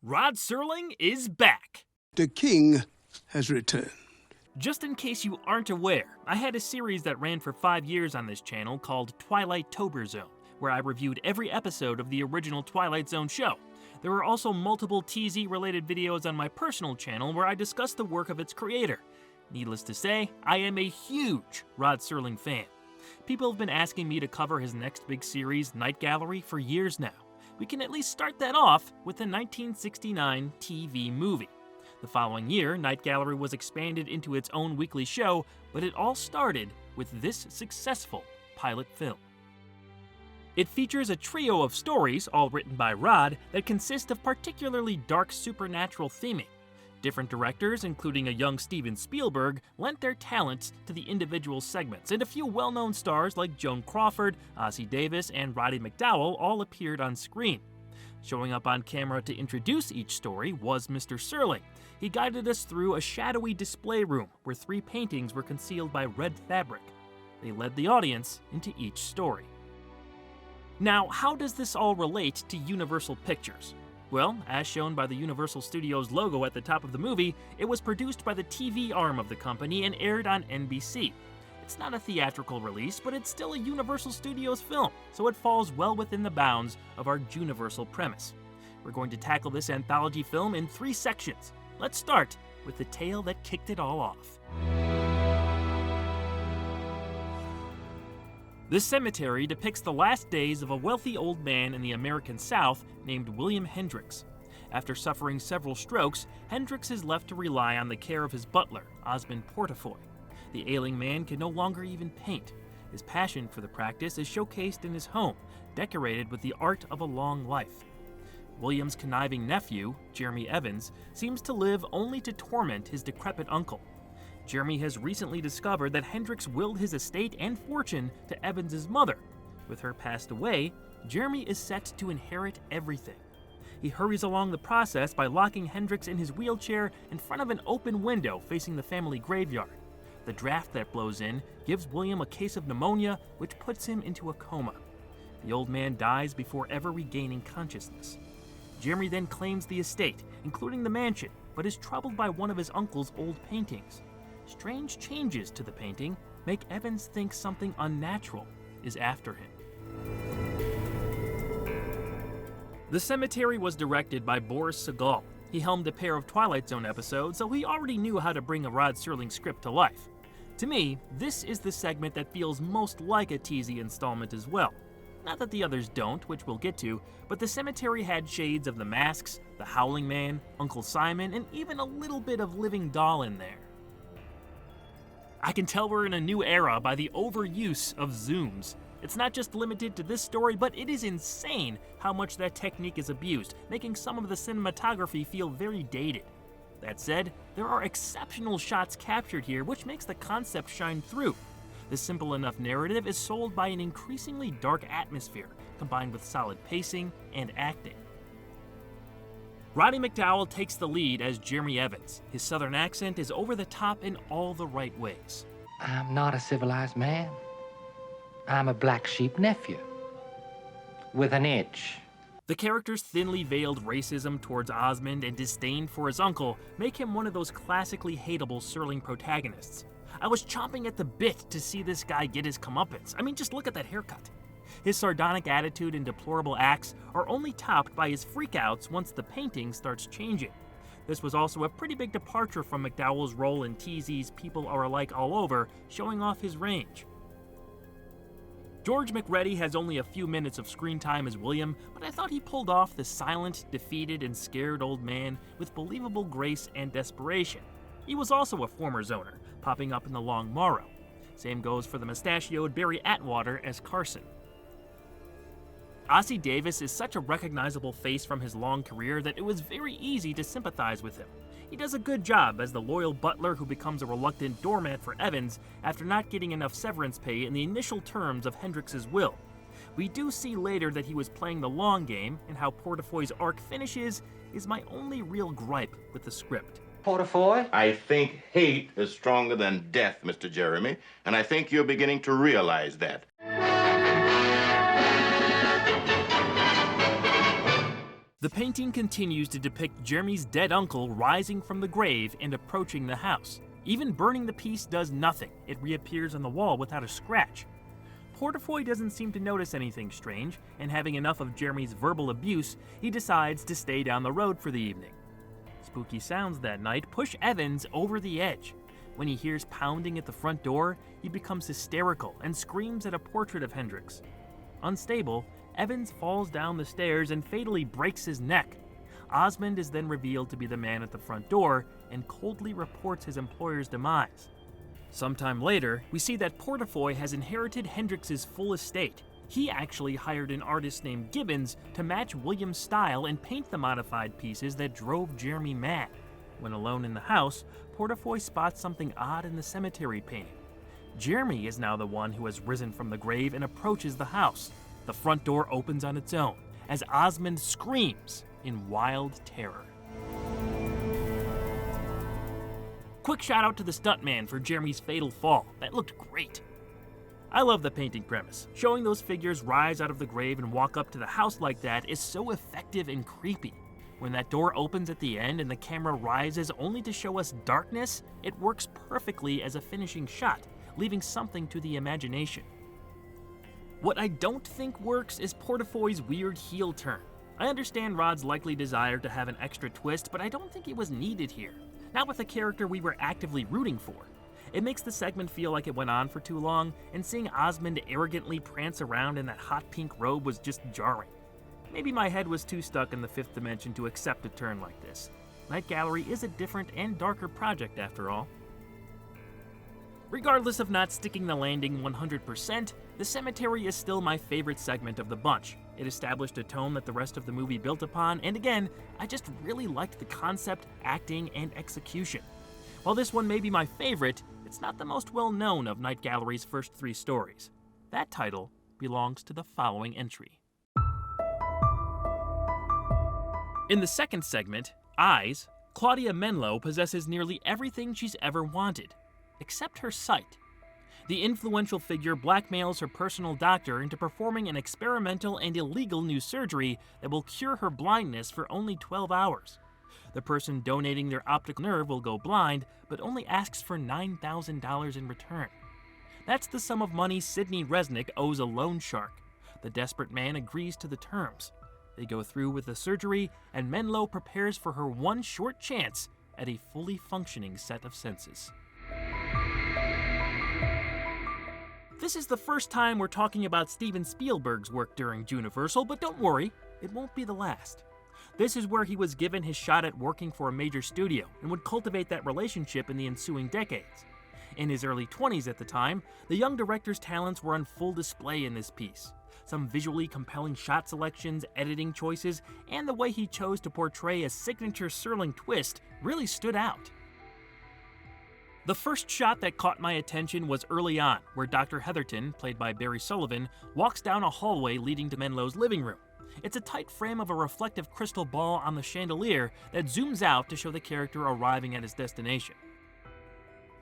Rod Serling is back. The king has returned. Just in case you aren't aware, I had a series that ran for 5 years on this channel called Twilight Zone, where I reviewed every episode of the original Twilight Zone show. There were also multiple TZ-related videos on my personal channel where I discussed the work of its creator. Needless to say, I am a huge Rod Serling fan. People have been asking me to cover his next big series, Night Gallery, for years now. We can at least start that off with the 1969 TV movie. The following year, Night Gallery was expanded into its own weekly show, but it all started with this successful pilot film. It features a trio of stories, all written by Rod, that consist of particularly dark supernatural theming. Different directors, including a young Steven Spielberg, lent their talents to the individual segments, and a few well-known stars like Joan Crawford, Ossie Davis, and Roddy McDowall all appeared on screen. Showing up on camera to introduce each story was Mr. Serling. He guided us through a shadowy display room where 3 paintings were concealed by red fabric. They led the audience into each story. Now, how does this all relate to Universal Pictures? Well, as shown by the Universal Studios logo at the top of the movie, it was produced by the TV arm of the company and aired on NBC. It's not a theatrical release, but it's still a Universal Studios film, so it falls well within the bounds of our Juniversal premise. We're going to tackle this anthology film in 3 sections. Let's start with the tale that kicked it all off. The cemetery depicts the last days of a wealthy old man in the American South named William Hendricks. After suffering several strokes, Hendricks is left to rely on the care of his butler, Osmond Portafoy. The ailing man can no longer even paint. His passion for the practice is showcased in his home, decorated with the art of a long life. William's conniving nephew, Jeremy Evans, seems to live only to torment his decrepit uncle. Jeremy has recently discovered that Hendricks willed his estate and fortune to Evans' mother. With her passed away, Jeremy is set to inherit everything. He hurries along the process by locking Hendricks in his wheelchair in front of an open window facing the family graveyard. The draft that blows in gives William a case of pneumonia, which puts him into a coma. The old man dies before ever regaining consciousness. Jeremy then claims the estate, including the mansion, but is troubled by one of his uncle's old paintings. Strange changes to the painting make Evans think something unnatural is after him. The cemetery was directed by Boris Sagal. He helmed a pair of Twilight Zone episodes, so he already knew how to bring a Rod Serling script to life. To me, this is the segment that feels most like a TZ installment as well. Not that the others don't, which we'll get to, but the cemetery had shades of The Masks, The Howling Man, Uncle Simon, and even a little bit of Living Doll in there. I can tell we're in a new era by the overuse of zooms. It's not just limited to this story, but it is insane how much that technique is abused, making some of the cinematography feel very dated. That said, there are exceptional shots captured here, which makes the concept shine through. The simple enough narrative is sold by an increasingly dark atmosphere, combined with solid pacing and acting. Roddy McDowall takes the lead as Jeremy Evans. His southern accent is over the top in all the right ways. I'm not a civilized man. I'm a black sheep nephew with an itch. The character's thinly veiled racism towards Osmond and disdain for his uncle make him one of those classically hateable Serling protagonists. I was chomping at the bit to see this guy get his comeuppance. I mean, just look at that haircut. His sardonic attitude and deplorable acts are only topped by his freakouts once the painting starts changing. This was also a pretty big departure from McDowall's role in TZ's People Are Alike All Over, showing off his range. George McReady has only a few minutes of screen time as William, but I thought he pulled off the silent, defeated, and scared old man with believable grace and desperation. He was also a former Zoner, popping up in The Long Morrow. Same goes for the mustachioed Barry Atwater as Carson. Ossie Davis is such a recognizable face from his long career that it was very easy to sympathize with him. He does a good job as the loyal butler who becomes a reluctant doormat for Evans after not getting enough severance pay in the initial terms of Hendricks' will. We do see later that he was playing the long game, and how Portafoy's arc finishes is my only real gripe with the script. Portafoy? I think hate is stronger than death, Mr. Jeremy, and I think you're beginning to realize that. The painting continues to depict Jeremy's dead uncle rising from the grave and approaching the house. Even burning the piece does nothing. It reappears on the wall without a scratch. Portafoy doesn't seem to notice anything strange, and having enough of Jeremy's verbal abuse, he decides to stay down the road for the evening. Spooky sounds that night push Evans over the edge. When he hears pounding at the front door, he becomes hysterical and screams at a portrait of Hendrix. Unstable, Evans falls down the stairs and fatally breaks his neck. Osmond is then revealed to be the man at the front door and coldly reports his employer's demise. Sometime later, we see that Portafoy has inherited Hendrix's full estate. He actually hired an artist named Gibbons to match William's style and paint the modified pieces that drove Jeremy mad. When alone in the house, Portafoy spots something odd in the cemetery painting. Jeremy is now the one who has risen from the grave and approaches the house. The front door opens on its own as Osmond screams in wild terror. Quick shout out to the stuntman for Jeremy's fatal fall. That looked great. I love the painting premise. Showing those figures rise out of the grave and walk up to the house like that is so effective and creepy. When that door opens at the end and the camera rises only to show us darkness, it works perfectly as a finishing shot, leaving something to the imagination. What I don't think works is Portafoy's weird heel turn. I understand Rod's likely desire to have an extra twist, but I don't think it was needed here. Not with a character we were actively rooting for. It makes the segment feel like it went on for too long, and seeing Osmond arrogantly prance around in that hot pink robe was just jarring. Maybe my head was too stuck in the fifth dimension to accept a turn like this. Night Gallery is a different and darker project after all. Regardless of not sticking the landing 100%, the cemetery is still my favorite segment of the bunch. It established a tone that the rest of the movie built upon, and again, I just really liked the concept, acting, and execution. While this one may be my favorite, it's not the most well-known of Night Gallery's first three stories. That title belongs to the following entry. In the second segment, Eyes, Claudia Menlo possesses nearly everything she's ever wanted, except her sight. The influential figure blackmails her personal doctor into performing an experimental and illegal new surgery that will cure her blindness for only 12 hours. The person donating their optic nerve will go blind, but only asks for $9,000 in return. That's the sum of money Sidney Resnick owes a loan shark. The desperate man agrees to the terms. They go through with the surgery, and Menlo prepares for her one short chance at a fully functioning set of senses. This is the first time we're talking about Steven Spielberg's work during Juniversal, but don't worry, it won't be the last. This is where he was given his shot at working for a major studio and would cultivate that relationship in the ensuing decades. In his early 20s at the time, the young director's talents were on full display in this piece. Some visually compelling shot selections, editing choices, and the way he chose to portray a signature Serling twist really stood out. The first shot that caught my attention was early on, where Dr. Heatherton, played by Barry Sullivan, walks down a hallway leading to Menlo's living room. It's a tight frame of a reflective crystal ball on the chandelier that zooms out to show the character arriving at his destination.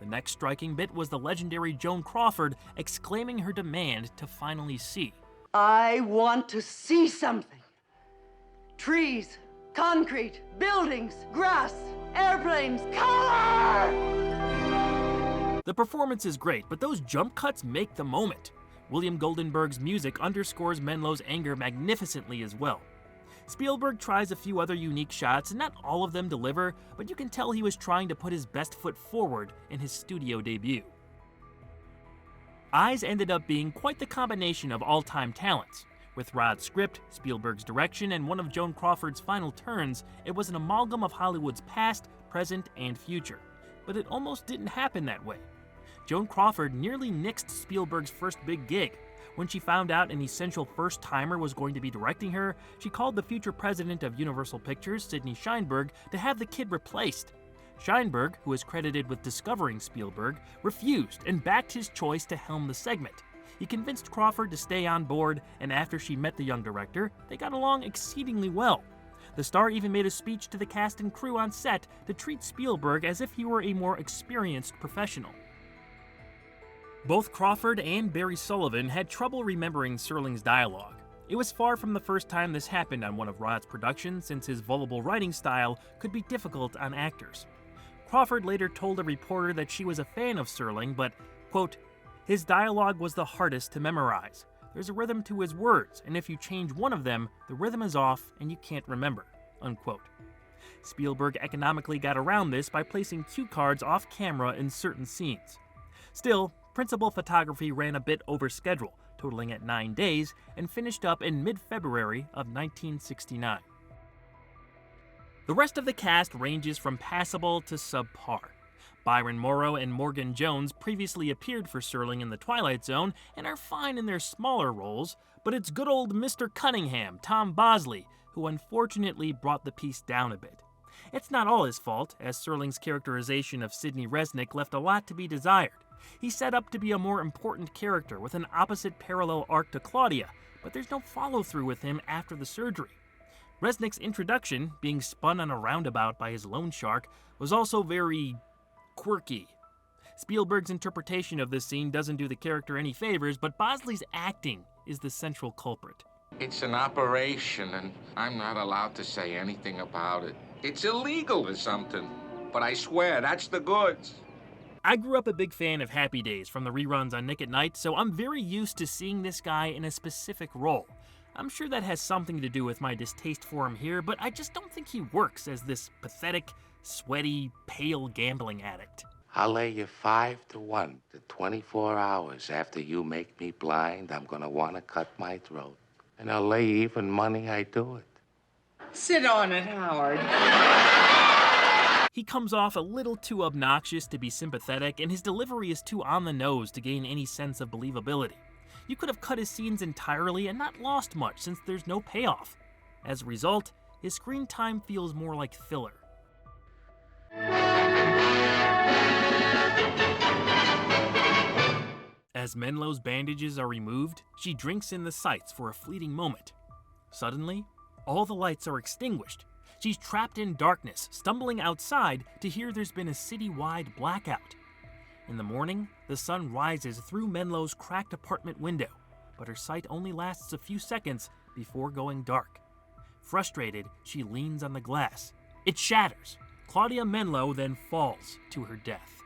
The next striking bit was the legendary Joan Crawford exclaiming her demand to finally see. I want to see something. Trees, concrete, buildings, grass, airplanes, color! The performance is great, but those jump cuts make the moment. William Goldenberg's music underscores Menlo's anger magnificently as well. Spielberg tries a few other unique shots, and not all of them deliver, but you can tell he was trying to put his best foot forward in his studio debut. Eyes ended up being quite the combination of all-time talents. With Rod's script, Spielberg's direction, and one of Joan Crawford's final turns, it was an amalgam of Hollywood's past, present, and future. But it almost didn't happen that way. Joan Crawford nearly nixed Spielberg's first big gig. When she found out an essential first-timer was going to be directing her, she called the future president of Universal Pictures, Sidney Sheinberg, to have the kid replaced. Sheinberg, who is credited with discovering Spielberg, refused and backed his choice to helm the segment. He convinced Crawford to stay on board, and after she met the young director, they got along exceedingly well. The star even made a speech to the cast and crew on set to treat Spielberg as if he were a more experienced professional. Both Crawford and Barry Sullivan had trouble remembering Serling's dialogue. It was far from the first time this happened on one of Rod's productions, since his voluble writing style could be difficult on actors. Crawford later told a reporter that she was a fan of Serling, but, quote, "His dialogue was the hardest to memorize. There's a rhythm to his words, and if you change one of them, the rhythm is off and you can't remember," unquote. Spielberg economically got around this by placing cue cards off camera in certain scenes. Still, principal photography ran a bit over schedule, totaling at 9 days, and finished up in mid-February of 1969. The rest of the cast ranges from passable to subpar. Byron Morrow and Morgan Jones previously appeared for Serling in The Twilight Zone and are fine in their smaller roles, but it's good old Mr. Cunningham, Tom Bosley, who unfortunately brought the piece down a bit. It's not all his fault, as Serling's characterization of Sidney Resnick left a lot to be desired. He's set up to be a more important character with an opposite parallel arc to Claudia, but there's no follow-through with him after the surgery. Resnick's introduction, being spun on a roundabout by his loan shark, was also very quirky. Spielberg's interpretation of this scene doesn't do the character any favors, but Bosley's acting is the central culprit. It's an operation, and I'm not allowed to say anything about it. It's illegal or something, but I swear that's the goods. I grew up a big fan of Happy Days from the reruns on Nick at Night, so I'm very used to seeing this guy in a specific role. I'm sure that has something to do with my distaste for him here, but I just don't think he works as this pathetic, sweaty, pale gambling addict. I'll lay you 5-1 that 24 hours after you make me blind, I'm gonna want to cut my throat. And I'll lay even money I do it. Sit on it, Howard. He comes off a little too obnoxious to be sympathetic, and his delivery is too on the nose to gain any sense of believability. You could have cut his scenes entirely and not lost much, since there's no payoff. As a result, his screen time feels more like filler. As Menlo's bandages are removed, she drinks in the sights for a fleeting moment. Suddenly, all the lights are extinguished. She's trapped in darkness, stumbling outside to hear there's been a city-wide blackout. In the morning, the sun rises through Menlo's cracked apartment window, but her sight only lasts a few seconds before going dark. Frustrated, she leans on the glass. It shatters. Claudia Menlo then falls to her death.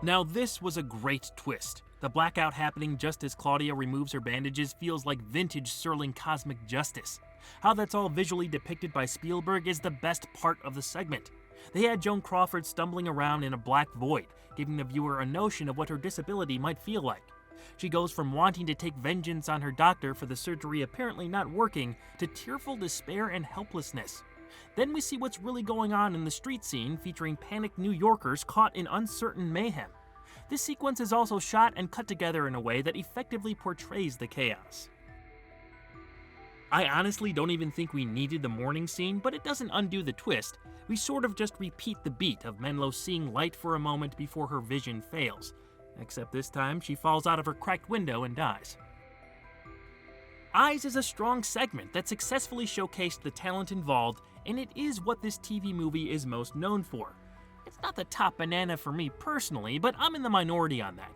Now this was a great twist. The blackout happening just as Claudia removes her bandages feels like vintage Serling cosmic justice. How that's all visually depicted by Spielberg is the best part of the segment. They had Joan Crawford stumbling around in a black void, giving the viewer a notion of what her disability might feel like. She goes from wanting to take vengeance on her doctor for the surgery apparently not working, to tearful despair and helplessness. Then we see what's really going on in the street scene, featuring panicked New Yorkers caught in uncertain mayhem. This sequence is also shot and cut together in a way that effectively portrays the chaos. I honestly don't even think we needed the morning scene, but it doesn't undo the twist. We sort of just repeat the beat of Menlo seeing light for a moment before her vision fails. Except this time, she falls out of her cracked window and dies. Eyes is a strong segment that successfully showcased the talent involved, and it is what this TV movie is most known for. It's not the top banana for me personally, but I'm in the minority on that.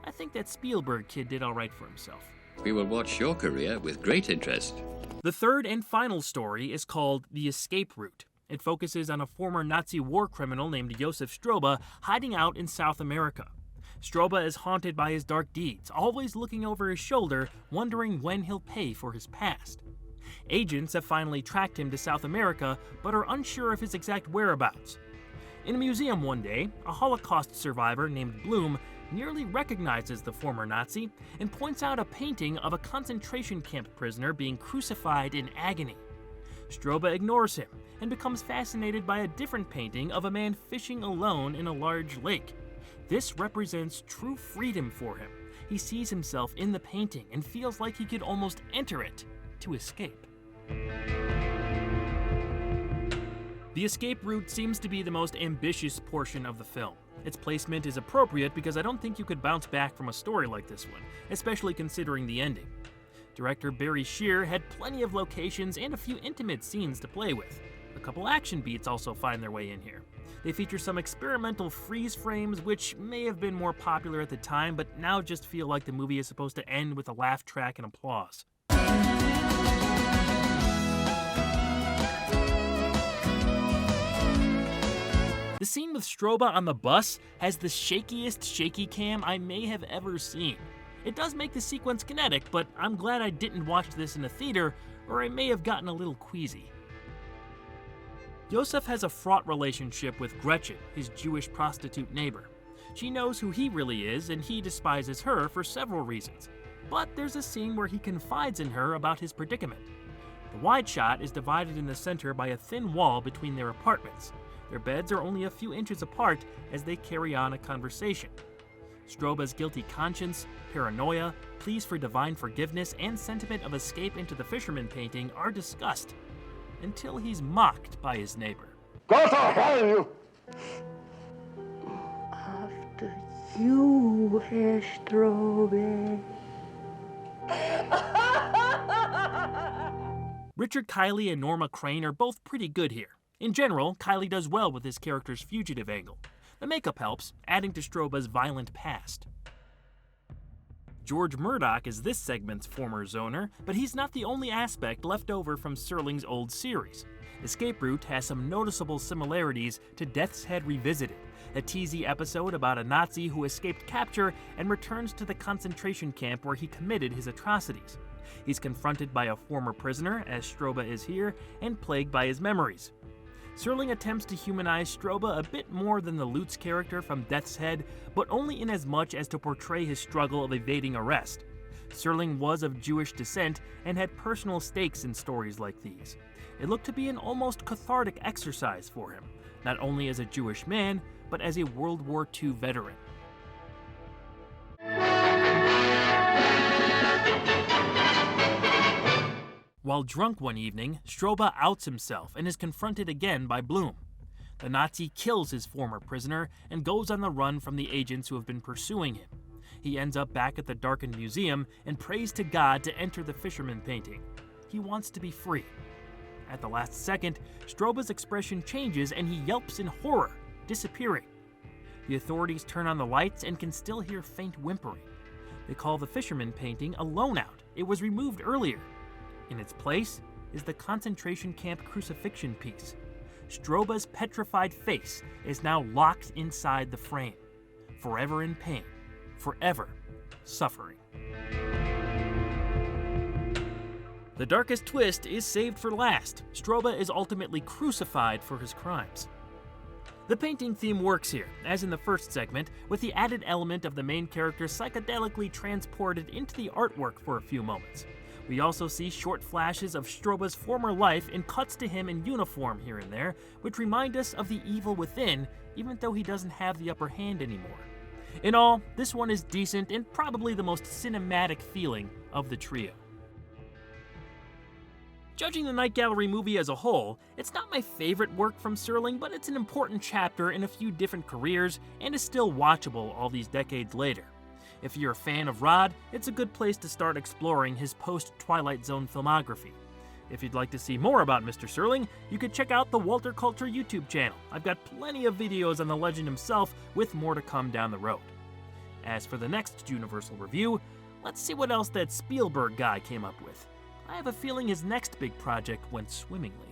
I think that Spielberg kid did alright for himself. We will watch your career with great interest. The third and final story is called The Escape Route. It focuses on a former Nazi war criminal named Josef Stroba hiding out in South America. Stroba is haunted by his dark deeds, always looking over his shoulder, wondering when he'll pay for his past. Agents have finally tracked him to South America, but are unsure of his exact whereabouts. In a museum one day, a Holocaust survivor named Bloom nearly recognizes the former Nazi and points out a painting of a concentration camp prisoner being crucified in agony. Stroba ignores him and becomes fascinated by a different painting of a man fishing alone in a large lake. This represents true freedom for him. He sees himself in the painting and feels like he could almost enter it to escape. The escape route seems to be the most ambitious portion of the film. Its placement is appropriate because I don't think you could bounce back from a story like this one, especially considering the ending. Director Barry Shear had plenty of locations and a few intimate scenes to play with. A couple action beats also find their way in here. They feature some experimental freeze frames which may have been more popular at the time, but now just feel like the movie is supposed to end with a laugh track and applause. The scene with Stroba on the bus has the shakiest shaky cam I may have ever seen. It does make the sequence kinetic, but I'm glad I didn't watch this in a theater, or I may have gotten a little queasy. Josef has a fraught relationship with Gretchen, his Jewish prostitute neighbor. She knows who he really is, and he despises her for several reasons. But there's a scene where he confides in her about his predicament. The wide shot is divided in the center by a thin wall between their apartments. Their beds are only a few inches apart as they carry on a conversation. Stroba's guilty conscience, paranoia, pleas for divine forgiveness, and sentiment of escape into the fisherman painting are discussed, until he's mocked by his neighbor. Go to hell, you! After you, Herr Strobe. Richard Kiley and Norma Crane are both pretty good here. In general, Kiley does well with his character's fugitive angle. The makeup helps, adding to Stroba's violent past. George Murdoch is this segment's former zoner, but he's not the only aspect left over from Serling's old series. Escape Route has some noticeable similarities to Death's Head Revisited, a teasy episode about a Nazi who escaped capture and returns to the concentration camp where he committed his atrocities. He's confronted by a former prisoner, as Stroba is here, and plagued by his memories. Serling attempts to humanize Stroba a bit more than the Lutz character from Death's Head, but only in as much as to portray his struggle of evading arrest. Serling was of Jewish descent and had personal stakes in stories like these. It looked to be an almost cathartic exercise for him, not only as a Jewish man, but as a World War II veteran. While drunk one evening, Stroba outs himself and is confronted again by Bloom. The Nazi kills his former prisoner and goes on the run from the agents who have been pursuing him. He ends up back at the darkened museum and prays to God to enter the fisherman painting. He wants to be free. At the last second, Stroba's expression changes and he yelps in horror, disappearing. The authorities turn on the lights and can still hear faint whimpering. They call the fisherman painting a loan-out. It was removed earlier. In its place is the concentration camp crucifixion piece. Stroba's petrified face is now locked inside the frame, forever in pain, forever suffering. The darkest twist is saved for last. Stroba is ultimately crucified for his crimes. The painting theme works here, as in the first segment, with the added element of the main character psychedelically transported into the artwork for a few moments. We also see short flashes of Stroba's former life and cuts to him in uniform here and there, which remind us of the evil within, even though he doesn't have the upper hand anymore. In all, this one is decent and probably the most cinematic feeling of the trio. Judging the Night Gallery movie as a whole, it's not my favorite work from Serling, but it's an important chapter in a few different careers and is still watchable all these decades later. If you're a fan of Rod, it's a good place to start exploring his post-Twilight Zone filmography. If you'd like to see more about Mr. Serling, you could check out the Walter Culture YouTube channel. I've got plenty of videos on the legend himself, with more to come down the road. As for the next juniversal review, let's see what else that Spielberg guy came up with. I have a feeling his next big project went swimmingly.